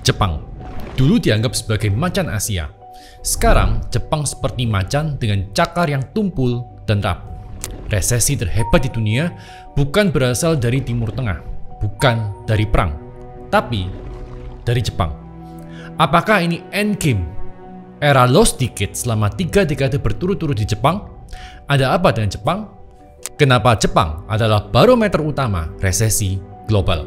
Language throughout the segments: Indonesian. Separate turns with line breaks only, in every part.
Jepang dulu dianggap sebagai macan Asia. Sekarang, Jepang seperti macan dengan cakar yang tumpul dan rap. Resesi terhebat di dunia bukan berasal dari Timur Tengah, bukan dari perang, tapi dari Jepang. Apakah ini endgame? Era lost decade selama 3 dekade berturut-turut di Jepang? Ada apa dengan Jepang? Kenapa Jepang adalah barometer utama resesi global?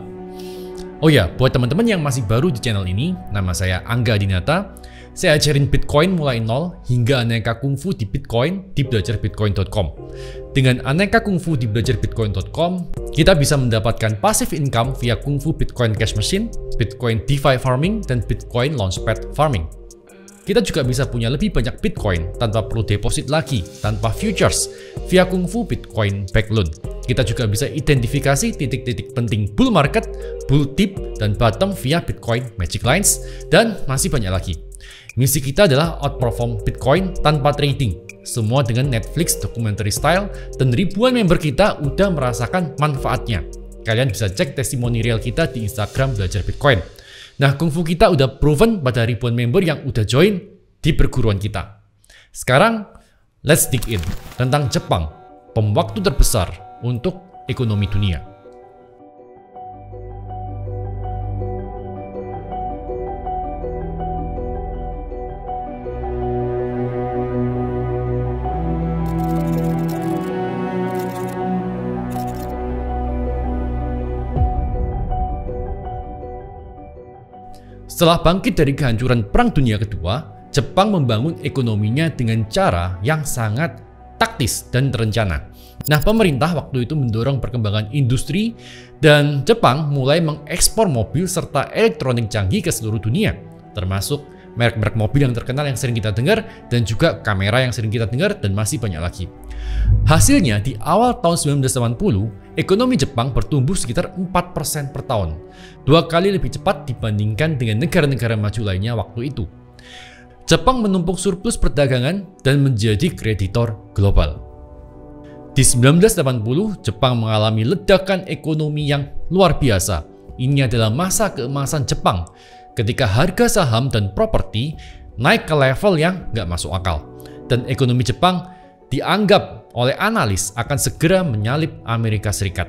Oh ya, buat teman-teman yang masih baru di channel ini, nama saya Angga Dinata. Saya ajarin Bitcoin mulai nol hingga aneka kungfu di Bitcoin di belajarbitcoin.com. Dengan aneka kungfu di belajarbitcoin.com, kita bisa mendapatkan passive income via kungfu Bitcoin Cash Machine, Bitcoin DeFi Farming, dan Bitcoin Launchpad Farming. Kita juga bisa punya lebih banyak Bitcoin tanpa perlu deposit lagi, tanpa futures, via kungfu Bitcoin Back Loan. Kita juga bisa identifikasi titik-titik penting bull market, bull tip, dan bottom via Bitcoin Magic Lines, dan masih banyak lagi. Misi kita adalah outperform Bitcoin tanpa trading, semua dengan Netflix documentary style, dan ribuan member kita udah merasakan manfaatnya. Kalian bisa cek testimoni real kita di Instagram Belajar Bitcoin. Nah, kungfu kita udah proven pada ribuan member yang udah join di perguruan kita. Sekarang, let's dig in tentang Jepang, pemwaktu terbesar untuk ekonomi dunia. Setelah bangkit dari kehancuran Perang Dunia Kedua, Jepang membangun ekonominya dengan cara yang sangat taktis dan terencana. Nah, pemerintah waktu itu mendorong perkembangan industri dan Jepang mulai mengekspor mobil serta elektronik canggih ke seluruh dunia, termasuk merek-merek mobil yang terkenal yang sering kita dengar dan juga kamera yang sering kita dengar dan masih banyak lagi. Hasilnya di awal tahun 1980, ekonomi Jepang bertumbuh sekitar 4% per tahun, 2 kali lebih cepat dibandingkan dengan negara-negara maju lainnya waktu itu. Jepang menumpuk surplus perdagangan dan menjadi kreditor global. Di 1980, Jepang mengalami ledakan ekonomi yang luar biasa. Ini adalah masa keemasan Jepang, ketika harga saham dan properti naik ke level yang nggak masuk akal. Dan ekonomi Jepang dianggap oleh analis akan segera menyalip Amerika Serikat.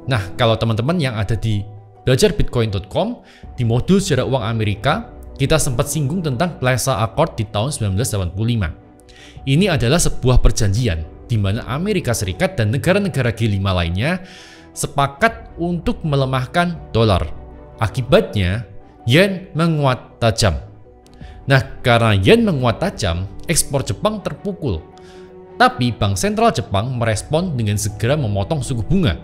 Nah, kalau teman-teman yang ada di belajarbitcoin.com, di modul sejarah uang Amerika, kita sempat singgung tentang Plaza Accord di tahun 1985. Ini adalah sebuah perjanjian di mana Amerika Serikat dan negara-negara G5 lainnya sepakat untuk melemahkan dolar. Akibatnya, yen menguat tajam. Nah, karena yen menguat tajam, ekspor Jepang terpukul. Tapi Bank Sentral Jepang merespon dengan segera memotong suku bunga.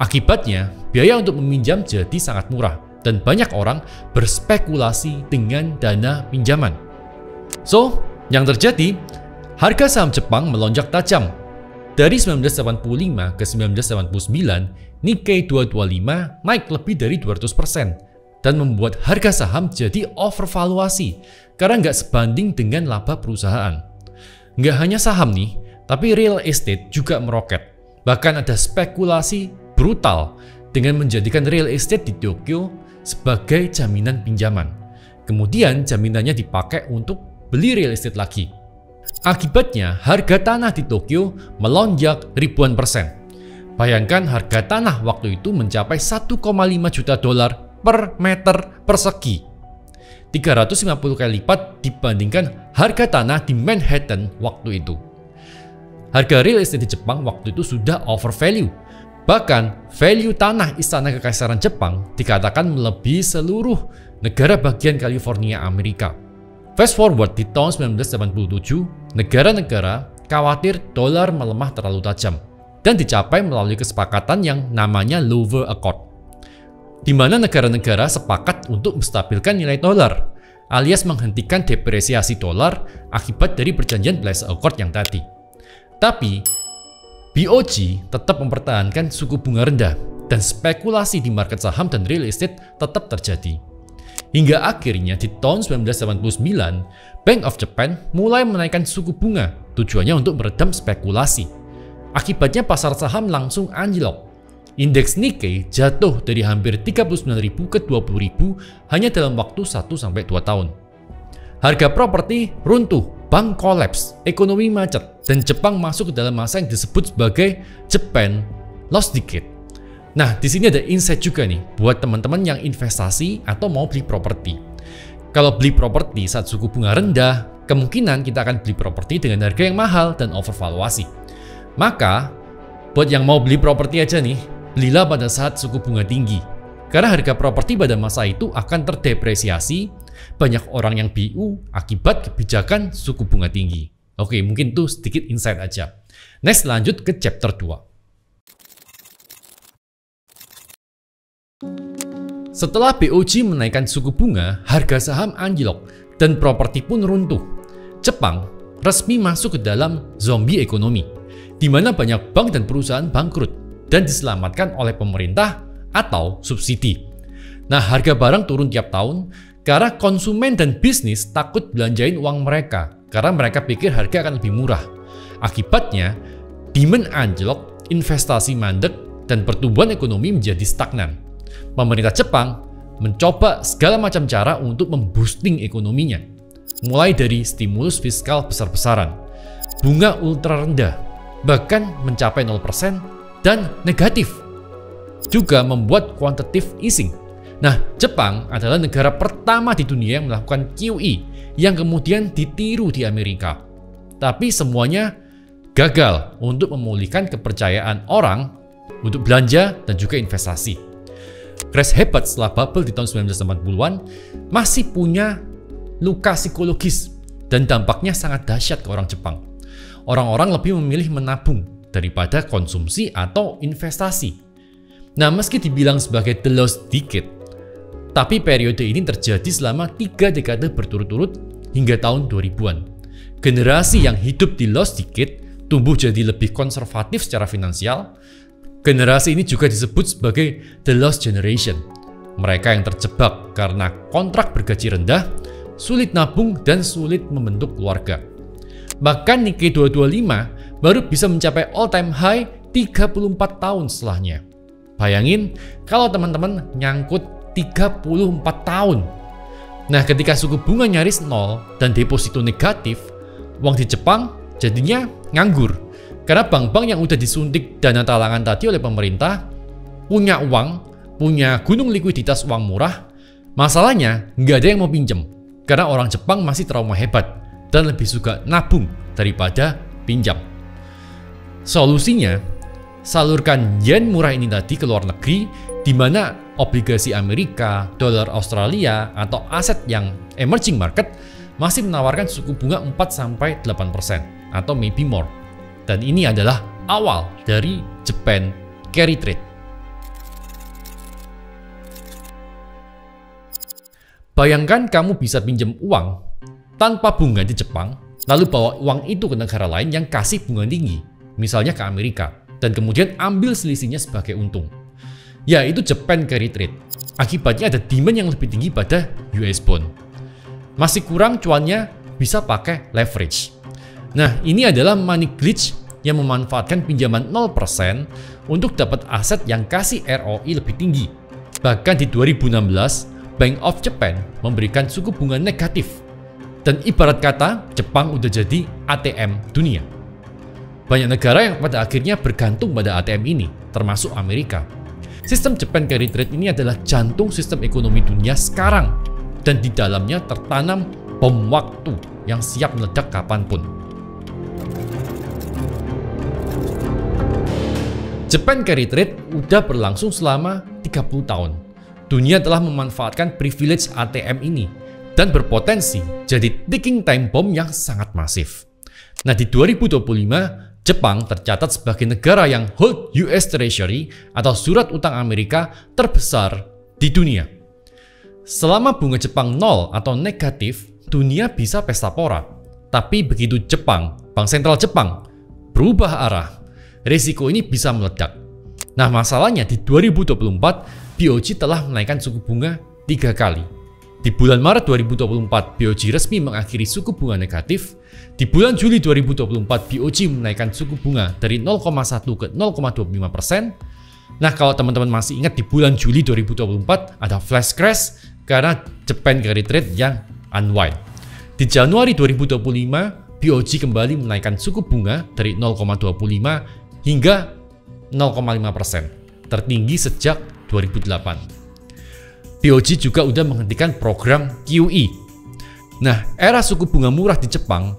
Akibatnya, biaya untuk meminjam jadi sangat murah dan banyak orang berspekulasi dengan dana pinjaman. So, yang terjadi, harga saham Jepang melonjak tajam. Dari 1985 ke 1989, Nikkei 225 naik lebih dari 200%. Dan membuat harga saham jadi overvaluasi karena nggak sebanding dengan laba perusahaan. Nggak hanya saham nih, tapi real estate juga meroket. Bahkan ada spekulasi brutal dengan menjadikan real estate di Tokyo sebagai jaminan pinjaman. Kemudian jaminannya dipakai untuk beli real estate lagi. Akibatnya harga tanah di Tokyo melonjak ribuan %. Bayangkan harga tanah waktu itu mencapai 1,5 juta dolar per meter persegi, 350 kali lipat dibandingkan harga tanah di Manhattan waktu itu. Harga real estate di Jepang waktu itu sudah overvalue. Bahkan value tanah Istana Kekaisaran Jepang dikatakan melebihi seluruh negara bagian California Amerika. Fast forward di tahun 1987, negara-negara khawatir dolar melemah terlalu tajam dan dicapai melalui kesepakatan yang namanya Louvre Accord, di mana negara-negara sepakat untuk menstabilkan nilai dolar, alias menghentikan depresiasi dolar akibat dari perjanjian Plaza Accord yang tadi. Tapi, BOJ tetap mempertahankan suku bunga rendah dan spekulasi di market saham dan real estate tetap terjadi. Hingga akhirnya di tahun 1989, Bank of Japan mulai menaikkan suku bunga, tujuannya untuk meredam spekulasi. Akibatnya pasar saham langsung anjlok. Indeks Nikkei jatuh dari hampir 39.000 ke 20.000 hanya dalam waktu 1-2 tahun. Harga properti runtuh, bank kolaps, ekonomi macet, dan Jepang masuk ke dalam masa yang disebut sebagai Japan Lost Decade. Nah, di sini ada insight juga nih buat teman-teman yang investasi atau mau beli properti. Kalau beli properti saat suku bunga rendah, kemungkinan kita akan beli properti dengan harga yang mahal dan overvaluasi. Maka, buat yang mau beli properti aja nih, belilah pada saat suku bunga tinggi. Karena harga properti pada masa itu akan terdepresiasi, banyak orang yang BU akibat kebijakan suku bunga tinggi. Oke, mungkin itu sedikit insight aja. Next, lanjut ke chapter 2. Setelah BOJ menaikkan suku bunga, harga saham anjlok dan properti pun runtuh. Jepang resmi masuk ke dalam zombie ekonomi, di mana banyak bank dan perusahaan bangkrut dan diselamatkan oleh pemerintah atau subsidi. Nah, harga barang turun tiap tahun karena konsumen dan bisnis takut belanjain uang mereka karena mereka pikir harga akan lebih murah. Akibatnya, demand anjlok, investasi mandek, dan pertumbuhan ekonomi menjadi stagnan. Pemerintah Jepang mencoba segala macam cara untuk memboosting ekonominya, mulai dari stimulus fiskal besar-besaran, bunga ultra rendah, bahkan mencapai 0% dan negatif, juga membuat quantitative easing. Nah, Jepang adalah negara pertama di dunia yang melakukan QE yang kemudian ditiru di Amerika. Tapi semuanya gagal untuk memulihkan kepercayaan orang untuk belanja dan juga investasi. Crash hebat setelah bubble di tahun 1980-an masih punya luka psikologis dan dampaknya sangat dahsyat ke orang Jepang. Orang-orang lebih memilih menabung daripada konsumsi atau investasi. Nah, meski dibilang sebagai the lost decade, tapi periode ini terjadi selama 3 dekade berturut-turut hingga tahun 2000-an. Generasi yang hidup di lost decade tumbuh jadi lebih konservatif secara finansial. Generasi ini juga disebut sebagai the lost generation. Mereka yang terjebak karena kontrak bergaji rendah, sulit nabung, dan sulit membentuk keluarga. Bahkan Nikkei 225 baru bisa mencapai all-time high 34 tahun setelahnya. Bayangin kalau teman-teman nyangkut 34 tahun. Nah, ketika suku bunga nyaris nol dan deposito negatif, uang di Jepang jadinya nganggur. Karena bank-bank yang udah disuntik dana talangan tadi oleh pemerintah punya uang, punya gunung likuiditas uang murah. Masalahnya nggak ada yang mau pinjam karena orang Jepang masih trauma hebat dan lebih suka nabung daripada pinjam. Solusinya, salurkan yen murah ini tadi ke luar negeri, di mana obligasi Amerika, dolar Australia, atau aset yang emerging market masih menawarkan suku bunga 4-8% atau maybe more. Dan ini adalah awal dari Japan carry trade. Bayangkan kamu bisa pinjam uang tanpa bunga di Jepang, lalu bawa uang itu ke negara lain yang kasih bunga tinggi, misalnya ke Amerika, dan kemudian ambil selisihnya sebagai untung. Ya, itu Japan carry trade. Akibatnya ada demand yang lebih tinggi pada US bond. Masih kurang cuannya, bisa pakai leverage. Nah, ini adalah money glitch yang memanfaatkan pinjaman 0% untuk dapat aset yang kasih ROI lebih tinggi. Bahkan di 2016, Bank of Japan memberikan suku bunga negatif. Dan ibarat kata, Jepang udah jadi ATM dunia. Banyak negara yang pada akhirnya bergantung pada ATM ini, termasuk Amerika. Sistem Japan carry trade ini adalah jantung sistem ekonomi dunia sekarang. Dan di dalamnya tertanam bom waktu yang siap meledak kapanpun. Japan carry trade udah berlangsung selama 30 tahun. Dunia telah memanfaatkan privilege ATM ini dan berpotensi jadi ticking time bomb yang sangat masif. Nah, di 2025, Jepang tercatat sebagai negara yang hold US Treasury atau surat utang Amerika terbesar di dunia. Selama bunga Jepang nol atau negatif, dunia bisa pesta pora. Tapi begitu Jepang, Bank Sentral Jepang, berubah arah, risiko ini bisa meledak. Nah, masalahnya di 2024, BOJ telah menaikkan suku bunga 3 kali. Di bulan Maret 2024, BOJ resmi mengakhiri suku bunga negatif. Di bulan Juli 2024, BOJ menaikkan suku bunga dari 0,1 ke 0,25%. Nah, kalau teman-teman masih ingat di bulan Juli 2024 ada flash crash karena Japan Carry Trade yang unwind. Di Januari 2025, BOJ kembali menaikkan suku bunga dari 0,25 hingga 0,5%, tertinggi sejak 2008. BOJ juga udah menghentikan program QE. Nah, era suku bunga murah di Jepang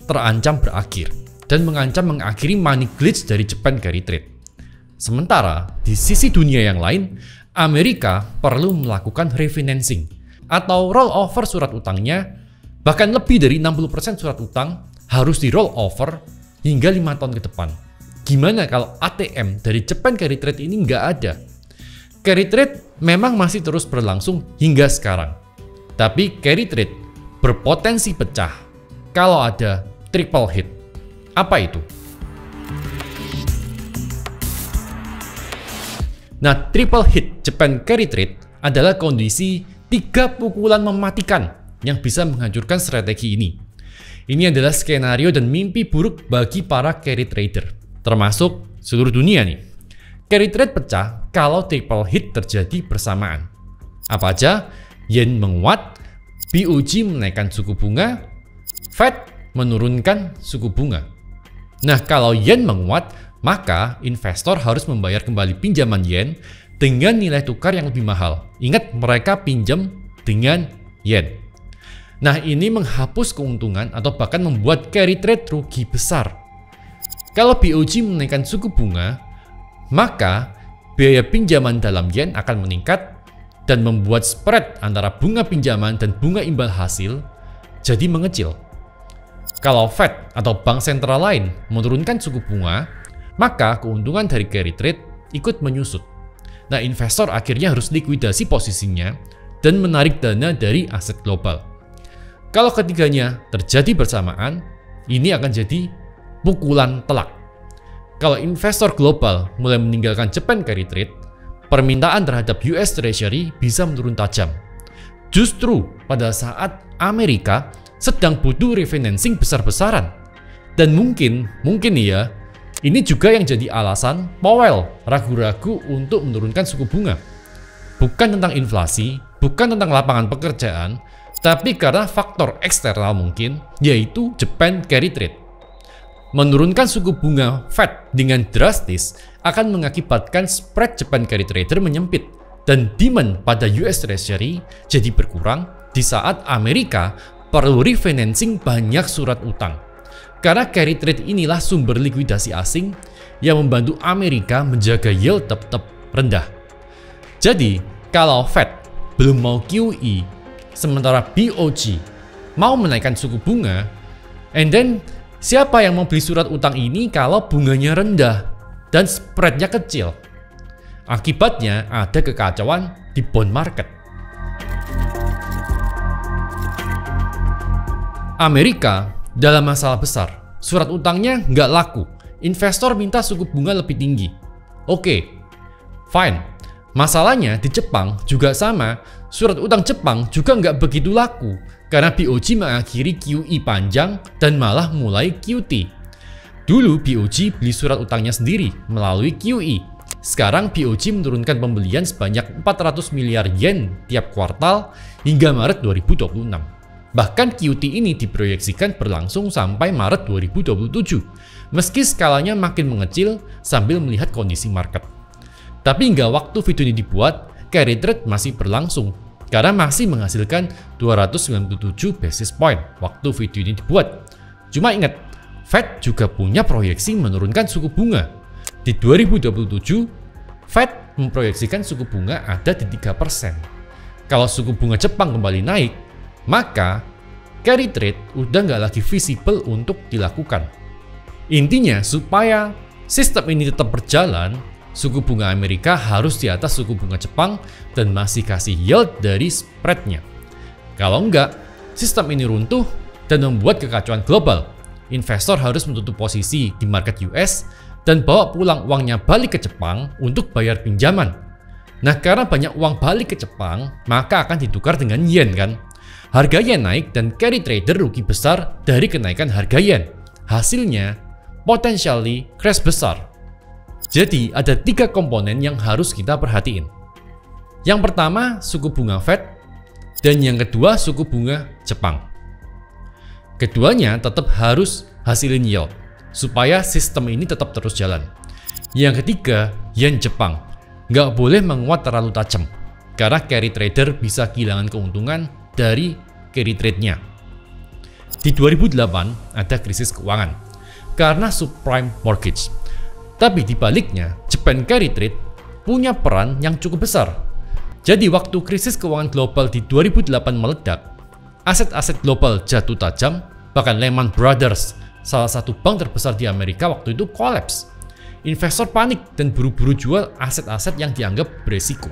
terancam berakhir dan mengancam mengakhiri money glitch dari Japan Carry Trade. Sementara di sisi dunia yang lain, Amerika perlu melakukan refinancing atau roll over surat utangnya, bahkan lebih dari 60% surat utang harus di roll over hingga 5 tahun ke depan. Gimana kalau ATM dari Japan Carry Trade ini nggak ada? Carry Trade memang masih terus berlangsung hingga sekarang, tapi Carry Trade berpotensi pecah kalau ada triple hit. Apa itu? Nah, triple hit Japan Carry Trade adalah kondisi 3 pukulan mematikan yang bisa menghancurkan strategi ini. Ini adalah skenario dan mimpi buruk bagi para carry trader, termasuk seluruh dunia nih. Carry trade pecah kalau triple hit terjadi bersamaan. Apa aja? Yen menguat, BOJ menaikkan suku bunga, Fed menurunkan suku bunga. Nah, kalau yen menguat, maka investor harus membayar kembali pinjaman yen dengan nilai tukar yang lebih mahal. Ingat, mereka pinjam dengan yen. Nah, ini menghapus keuntungan atau bahkan membuat carry trade rugi besar. Kalau BOJ menaikkan suku bunga, maka biaya pinjaman dalam yen akan meningkat dan membuat spread antara bunga pinjaman dan bunga imbal hasil jadi mengecil. Kalau Fed atau bank sentral lain menurunkan suku bunga, maka keuntungan dari carry trade ikut menyusut. Nah, investor akhirnya harus likuidasi posisinya dan menarik dana dari aset global. Kalau ketiganya terjadi bersamaan, ini akan jadi pukulan telak. Kalau investor global mulai meninggalkan Japan Carry Trade, permintaan terhadap US Treasury bisa menurun tajam. Justru pada saat Amerika sedang butuh refinancing besar-besaran. Dan mungkin ya, ini juga yang jadi alasan Powell ragu-ragu untuk menurunkan suku bunga. Bukan tentang inflasi, bukan tentang lapangan pekerjaan, tapi karena faktor eksternal mungkin, yaitu Japan Carry Trade. Menurunkan suku bunga Fed dengan drastis akan mengakibatkan spread Japan Carry Trader menyempit dan demand pada US Treasury jadi berkurang di saat Amerika perlu refinancing banyak surat utang. Karena carry trade inilah sumber likuidasi asing yang membantu Amerika menjaga yield tetap rendah. Jadi, kalau Fed belum mau QE, sementara BOJ mau menaikkan suku bunga, and then siapa yang mau beli surat utang ini kalau bunganya rendah dan spreadnya kecil? Akibatnya ada kekacauan di bond market. Amerika dalam masalah besar, surat utangnya nggak laku, investor minta suku bunga lebih tinggi. Oke, fine. Masalahnya di Jepang juga sama, surat utang Jepang juga nggak begitu laku karena BOJ mengakhiri QE panjang dan malah mulai QT. Dulu BOJ beli surat utangnya sendiri melalui QE. Sekarang BOJ menurunkan pembelian sebanyak 400 miliar yen tiap kuartal hingga Maret 2026. Bahkan QT ini diproyeksikan berlangsung sampai Maret 2027, meski skalanya makin mengecil sambil melihat kondisi market. Tapi hingga waktu video ini dibuat, carry trade masih berlangsung karena masih menghasilkan 297 basis point waktu video ini dibuat. Cuma ingat, Fed juga punya proyeksi menurunkan suku bunga. Di 2027, Fed memproyeksikan suku bunga ada di 3%. Kalau suku bunga Jepang kembali naik, maka carry trade udah nggak lagi visible untuk dilakukan. Intinya, supaya sistem ini tetap berjalan, suku bunga Amerika harus di atas suku bunga Jepang dan masih kasih yield dari spreadnya. Kalau enggak, sistem ini runtuh dan membuat kekacauan global. Investor harus menutup posisi di market US dan bawa pulang uangnya balik ke Jepang untuk bayar pinjaman. Nah, karena banyak uang balik ke Jepang, maka akan ditukar dengan yen kan? Harga yen naik dan carry trader rugi besar dari kenaikan harga yen. Hasilnya, potentially crash besar. Jadi ada 3 komponen yang harus kita perhatiin. Yang pertama suku bunga Fed, dan yang kedua suku bunga Jepang. Keduanya tetap harus hasilin yield supaya sistem ini tetap terus jalan. Yang ketiga, yen Jepang. Nggak boleh menguat terlalu tajam, karena carry trader bisa kehilangan keuntungan dari carry trade-nya. Di 2008 ada krisis keuangan karena subprime mortgage. Tapi dibaliknya, Japan carry trade punya peran yang cukup besar. Jadi waktu krisis keuangan global di 2008 meledak, aset-aset global jatuh tajam, bahkan Lehman Brothers, salah satu bank terbesar di Amerika waktu itu collapse. Investor panik dan buru-buru jual aset-aset yang dianggap beresiko.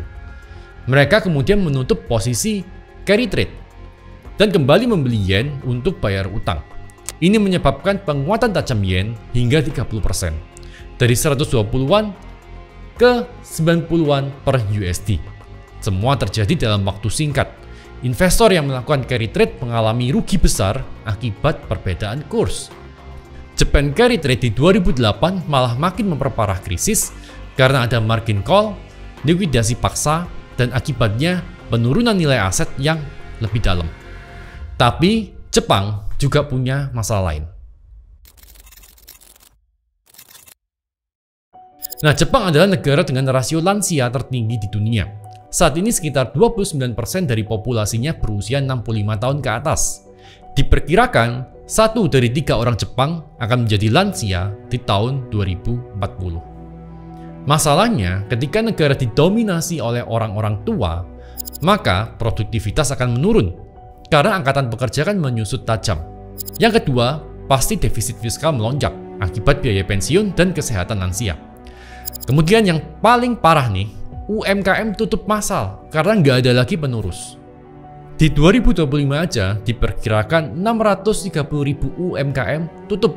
Mereka kemudian menutup posisi carry trade dan kembali membeli yen untuk bayar utang. Ini menyebabkan penguatan tajam yen hingga 30%, dari 120-an ke 90-an per USD. Semua terjadi dalam waktu singkat. Investor yang melakukan carry trade mengalami rugi besar akibat perbedaan kurs. Japan carry trade di 2008 malah makin memperparah krisis karena ada margin call, likuidasi paksa, dan akibatnya penurunan nilai aset yang lebih dalam. Tapi Jepang juga punya masalah lain. Nah, Jepang adalah negara dengan rasio lansia tertinggi di dunia. Saat ini sekitar 29% dari populasinya berusia 65 tahun ke atas. Diperkirakan 1 dari 3 orang Jepang akan menjadi lansia di tahun 2040. Masalahnya, ketika negara didominasi oleh orang-orang tua, maka produktivitas akan menurun karena angkatan pekerja akan menyusut tajam. Yang kedua, pasti defisit fiskal melonjak akibat biaya pensiun dan kesehatan lansia. Kemudian yang paling parah nih, UMKM tutup massal karena nggak ada lagi penerus. Di 2025 aja diperkirakan 630.000 UMKM tutup.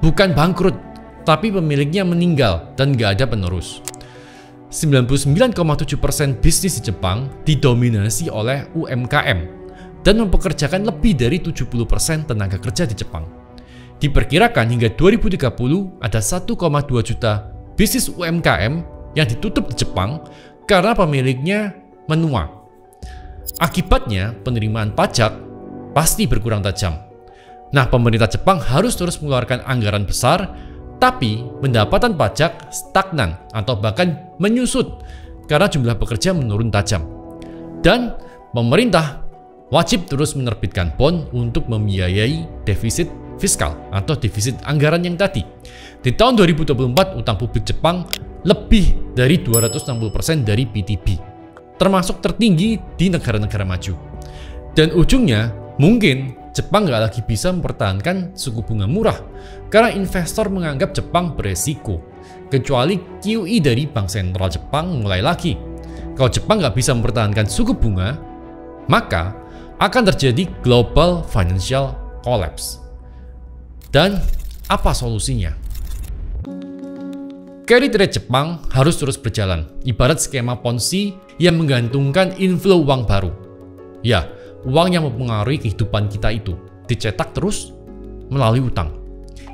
Bukan bangkrut, tapi pemiliknya meninggal dan nggak ada penerus. 99,7% bisnis di Jepang didominasi oleh UMKM dan mempekerjakan lebih dari 70% tenaga kerja di Jepang. Diperkirakan hingga 2030 ada 1,2 juta bisnis UMKM yang ditutup di Jepang karena pemiliknya menua. Akibatnya, penerimaan pajak pasti berkurang tajam. Nah, pemerintah Jepang harus terus mengeluarkan anggaran besar, tapi pendapatan pajak stagnan atau bahkan menyusut karena jumlah pekerja menurun tajam. Dan pemerintah wajib terus menerbitkan bond untuk membiayai defisit fiskal atau defisit anggaran yang tadi. Di tahun 2024, utang publik Jepang lebih dari 260% dari PDB, termasuk tertinggi di negara-negara maju. Dan ujungnya, mungkin Jepang nggak lagi bisa mempertahankan suku bunga murah karena investor menganggap Jepang beresiko, kecuali QE dari Bank Sentral Jepang mulai lagi. Kalau Jepang nggak bisa mempertahankan suku bunga, maka akan terjadi global financial collapse. Dan apa solusinya? Carry trade Jepang harus terus berjalan, ibarat skema Ponzi yang menggantungkan inflow uang baru. Ya, uang yang mempengaruhi kehidupan kita itu dicetak terus melalui utang.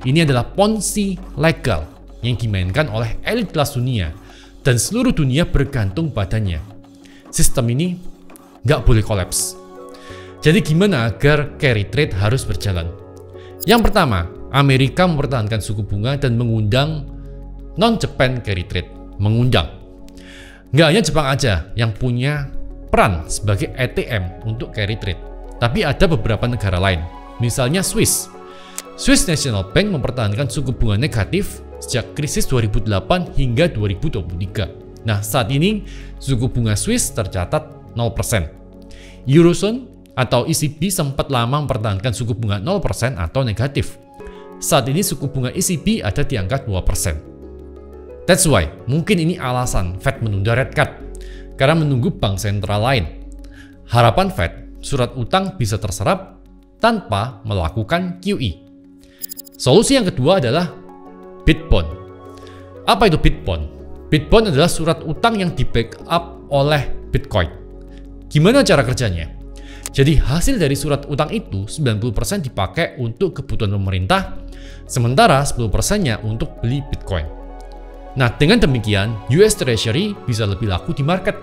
Ini adalah Ponzi legal yang dimainkan oleh elit kelas dunia dan seluruh dunia bergantung padanya. Sistem ini nggak boleh kolaps. Jadi gimana agar carry trade harus berjalan? Yang pertama, Amerika mempertahankan suku bunga dan mengundang non-Japan carry trade. Mengundang. Nggak hanya Jepang aja yang punya peran sebagai ATM untuk carry trade, tapi ada beberapa negara lain. Misalnya Swiss. Swiss National Bank mempertahankan suku bunga negatif sejak krisis 2008 hingga 2023. Nah, saat ini suku bunga Swiss tercatat 0%. Eurozone atau ECB sempat lama mempertahankan suku bunga 0% atau negatif. Saat ini suku bunga ECB ada di angka 2%. That's why, mungkin ini alasan Fed menunda rate cut, karena menunggu bank sentral lain. Harapan Fed, surat utang bisa terserap tanpa melakukan QE. Solusi yang kedua adalah bid bond. Apa itu bid bond? Bid bond adalah surat utang yang di-backup oleh Bitcoin. Gimana cara kerjanya? Jadi hasil dari surat utang itu 90% dipakai untuk kebutuhan pemerintah, sementara 10%-nya untuk beli Bitcoin. Nah, dengan demikian, US Treasury bisa lebih laku di market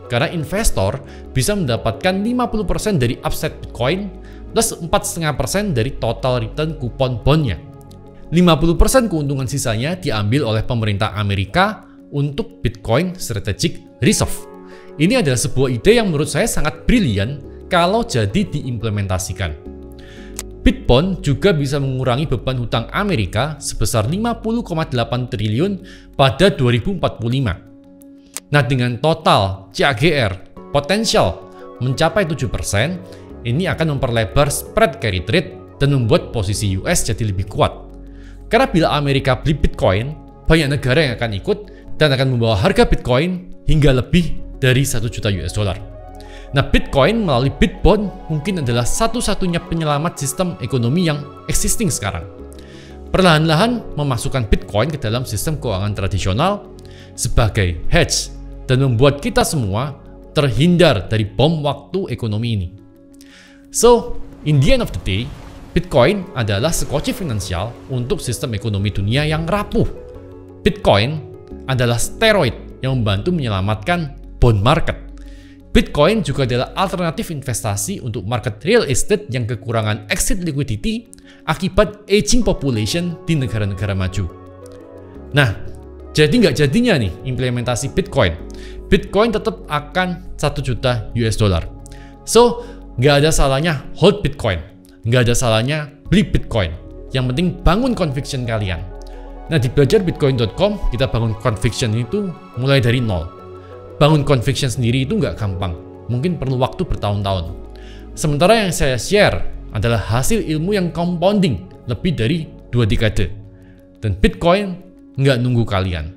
karena investor bisa mendapatkan 50% dari upside Bitcoin plus 4,5% dari total return kupon bondnya. 50% keuntungan sisanya diambil oleh pemerintah Amerika untuk Bitcoin Strategic Reserve. Ini adalah sebuah ide yang menurut saya sangat brilian kalau jadi diimplementasikan. Bitbond juga bisa mengurangi beban hutang Amerika sebesar 50,8 triliun pada 2045. Nah, dengan total CAGR potensial mencapai 7%, ini akan memperlebar spread carry trade dan membuat posisi US jadi lebih kuat. Karena bila Amerika beli Bitcoin, banyak negara yang akan ikut dan akan membawa harga Bitcoin hingga lebih dari 1 juta US dollar. Nah, Bitcoin melalui Bitbond mungkin adalah satu-satunya penyelamat sistem ekonomi yang existing sekarang. Perlahan-lahan memasukkan Bitcoin ke dalam sistem keuangan tradisional sebagai hedge dan membuat kita semua terhindar dari bom waktu ekonomi ini. So, in the end of the day, Bitcoin adalah sekoci finansial untuk sistem ekonomi dunia yang rapuh. Bitcoin adalah steroid yang membantu menyelamatkan bond market. Bitcoin juga adalah alternatif investasi untuk market real estate yang kekurangan exit liquidity akibat aging population di negara-negara maju. Nah, jadi nggak jadinya nih implementasi Bitcoin. Bitcoin tetap akan 1 juta US dollar. So, nggak ada salahnya hold Bitcoin. Nggak ada salahnya beli Bitcoin. Yang penting bangun conviction kalian. Nah, di belajarbitcoin.com kita bangun conviction itu mulai dari nol. Bangun conviction sendiri itu nggak gampang, mungkin perlu waktu bertahun-tahun. Sementara yang saya share adalah hasil ilmu yang compounding lebih dari 2 dekade. Dan Bitcoin nggak nunggu kalian.